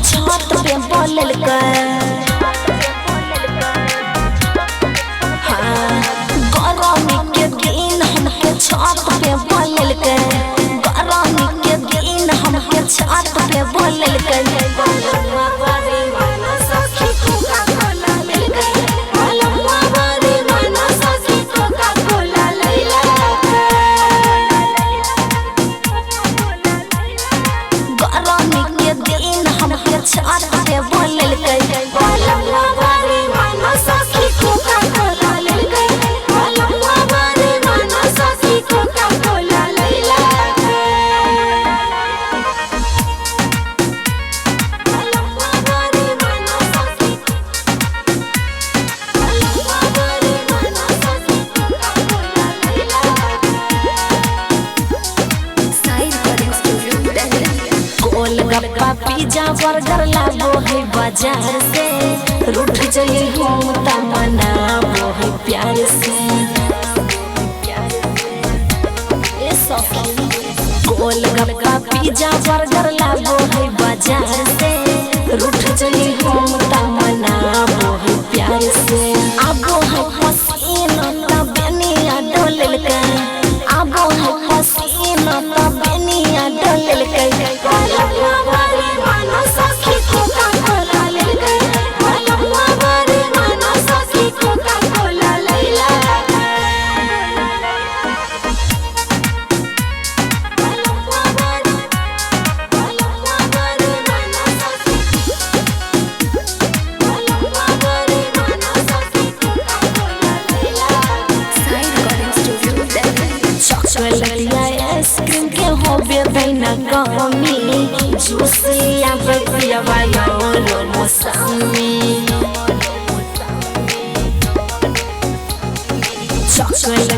छत पे बोलल गरमी के दिन हमके छत पे बोलल गरमी के दिन हमके छत पे बोलल छत पे बोलल गोलगप्पा पिज्जा बर्गर लाबो है बाजार से रूठ जई हम तमनाबो है प्यार से ए सखी गोलगप्पा पिज्जा बर्गर लाबो है बाजार से रूठ जई हम तमनाबो है प्यार से आबो है पसीना तब बेनिया डोलल आबो है पसीना तब बेनिया डोलल आइसक्रीम के होबे दैना कमी जूसिया बतियावा योलो मौसमी चॉकलेट